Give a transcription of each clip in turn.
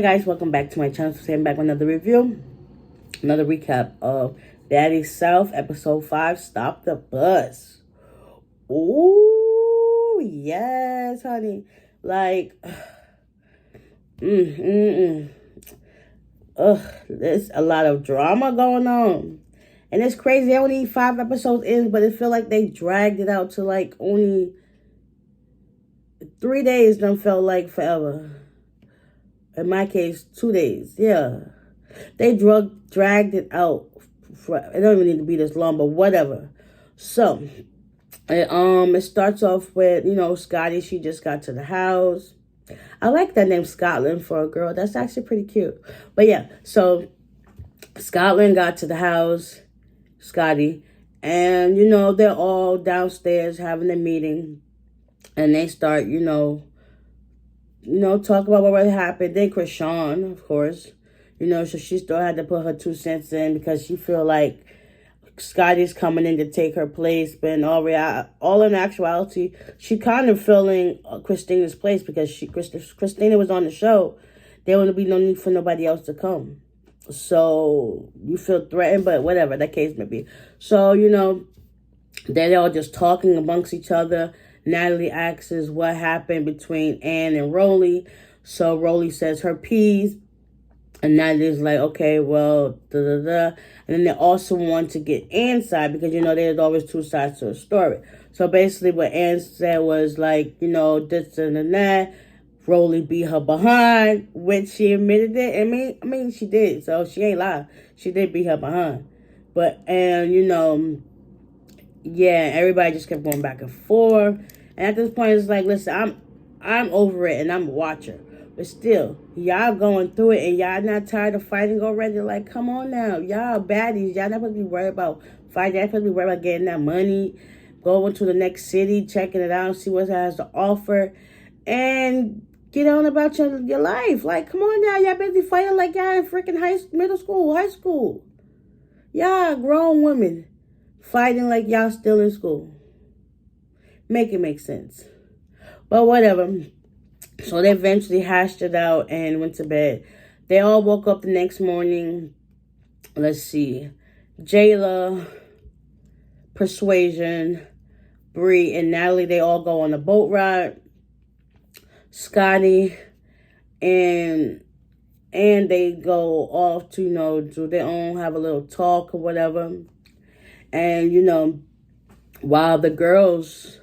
Hi guys, welcome back to my channel. So I'm back with another review, another recap of Baddies South episode 5, Stop the Bus. Ooh, yes, honey. Like, there's a lot of drama going on. And it's crazy, only 5 episodes in, but it feel like they dragged it out to like only 3 days. Done felt like forever. In my case, 2 days. Yeah. They dragged it out. It don't even need to be this long, but whatever. So, it starts off with, Scotty. She just got to the house. I like that name, Scotland, for a girl. That's actually pretty cute. But yeah, so Scotland got to the house, Scotty, and, they're all downstairs having a meeting. And they start, talk about what really happened. Then Krishan, of course, so she still had to put her 2 cents in because she feel like Scotty's coming in to take her place. But in all in actuality, she kind of filling Christina's place because Christina was on the show. There would be no need for nobody else to come. So you feel threatened, but whatever that case may be. So, they're all just talking amongst each other. Natalie asks what happened between Ann and Rolly. So Rolly says her piece. And Natalie's like, okay, well, da-da-da. And then they also want to get Ann's side because, there's always 2 sides to a story. So basically what Ann said was like, this and that. Rolly beat her behind, which she admitted it. I mean, she did. So she ain't lying. She did beat her behind. But, and, yeah, everybody just kept going back and forth. And at this point, it's like, listen, I'm over it, and I'm a watcher. But still, y'all going through it, and y'all not tired of fighting already? Like, come on now. Y'all baddies. Y'all not supposed to be worried about fighting. Y'all supposed to be worried about getting that money, going to the next city, checking it out, see what it has to offer, and get on about your life. Like, come on now. Y'all busy fighting like y'all in freaking middle school, high school. Y'all grown women fighting like y'all still in school. Make it make sense. But whatever. So they eventually hashed it out and went to bed. They all woke up the next morning. Let's see. Jayla, Persuasion, Bree, and Natalie, they all go on a boat ride. Scotty and they go off to, do their own, have a little talk or whatever. And, while the girls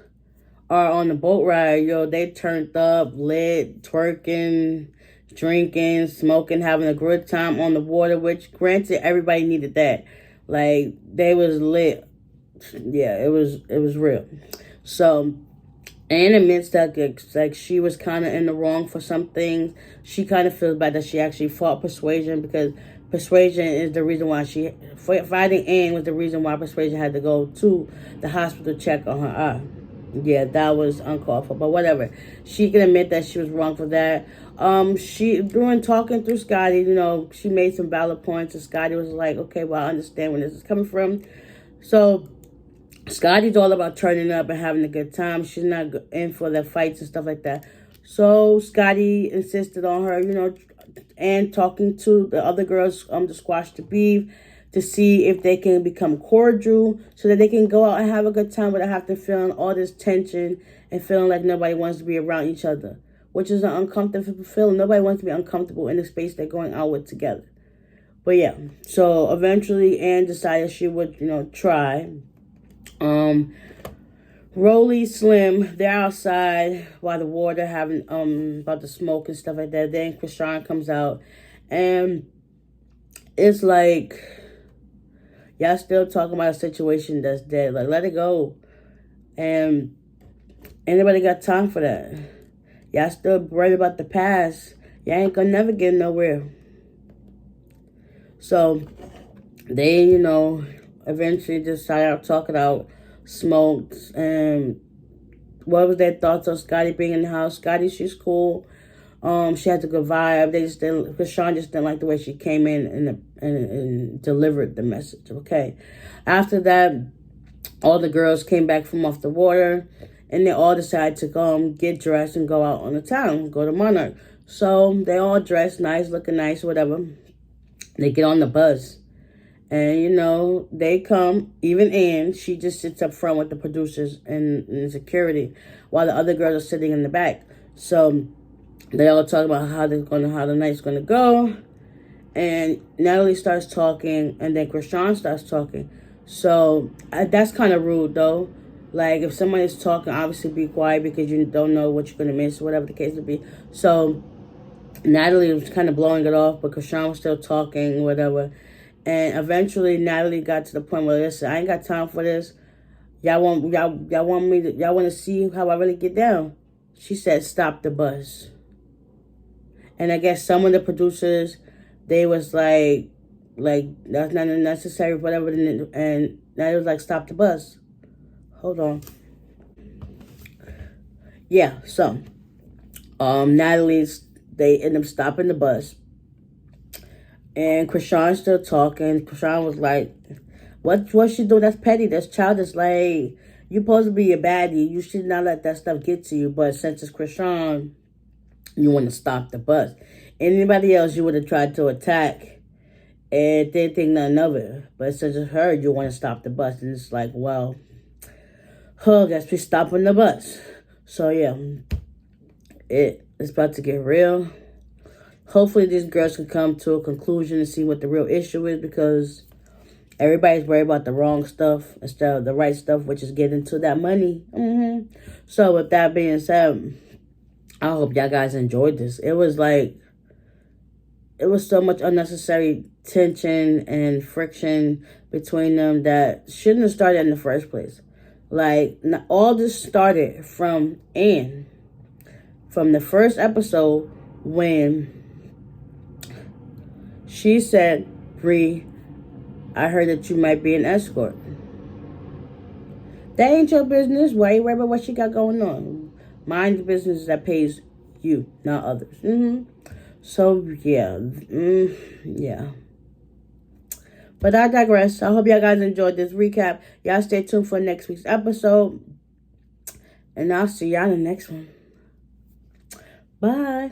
are on the boat ride, they turned up, lit, twerking, drinking, smoking, having a good time on the water, which granted everybody needed that. Like, they was lit. Yeah, it was real. So Anne admits that like she was kind of in the wrong for some things. She kind of feels bad that she actually fought Persuasion because Persuasion is the reason why fighting Anne was the reason why Persuasion had to go to the hospital to check on her eye. Yeah, that was uncalled for, but whatever. She can admit that she was wrong for that. During talking through Scotty, she made some valid points, and Scotty was like, okay, well, I understand where this is coming from. So Scotty's all about turning up and having a good time. She's not in for the fights and stuff like that. So Scotty insisted on her, and talking to the other girls to squash the beef, to see if they can become cordial so that they can go out and have a good time without having to feel all this tension and feeling like nobody wants to be around each other, which is an uncomfortable feeling. Nobody wants to be uncomfortable in the space they're going out with together. But yeah, so eventually Anne decided she would, try. Rolly, Slim, they're outside while the water having, about the smoke and stuff like that. Then Krishan comes out and it's like, y'all still talking about a situation that's dead. Like, let it go. And anybody got time for that? Y'all still worried about the past. Y'all ain't gonna never get nowhere. So they, eventually just started out talking out, smoked, and what was their thoughts on Scotty being in the house. Scotty, she's cool. She has a good vibe. Krishan just didn't like the way she came in and delivered the message. Okay. After that, all the girls came back from off the water, and they all decided to get dressed and go out on the town, go to Monarch. So they all dressed nice, looking nice, whatever. They get on the bus. And, they come, even Ann, she just sits up front with the producers and security while the other girls are sitting in the back. So they all talk about how the night's gonna go. And Natalie starts talking, and then Krishan starts talking. So that's kind of rude, though. Like, if somebody's talking, obviously be quiet because you don't know what you're going to miss, whatever the case may be. So Natalie was kind of blowing it off, but Krishan was still talking, whatever. And eventually, Natalie got to the point where, listen, I ain't got time for this. Y'all want to see how I really get down? She said, stop the bus. And I guess some of the producers, they was like that's not necessary, whatever. And Natalie was like, stop the bus. Hold on. Yeah, so they end up stopping the bus. And Krishan's still talking. Krishan was like, what she doing? That's petty. That's childish. Like, you're supposed to be a baddie. You should not let that stuff get to you. But since it's Krishan, you want to stop the bus. Anybody else you would have tried to attack and didn't think nothing of it. But since it's her, you want to stop the bus. And it's like, well, guess we're stopping the bus. So, yeah, it's about to get real. Hopefully these girls can come to a conclusion and see what the real issue is, because everybody's worried about the wrong stuff instead of the right stuff, which is getting to that money. So with that being said, I hope y'all guys enjoyed this. It was so much unnecessary tension and friction between them that shouldn't have started in the first place. Like, all this started from Ann. From the first episode when she said, Bree, I heard that you might be an escort. That ain't your business. Why you worry about what she got going on? Mind the business that pays you, not others. So, yeah. Yeah. But I digress. I hope y'all guys enjoyed this recap. Y'all stay tuned for next week's episode. And I'll see y'all in the next one. Bye.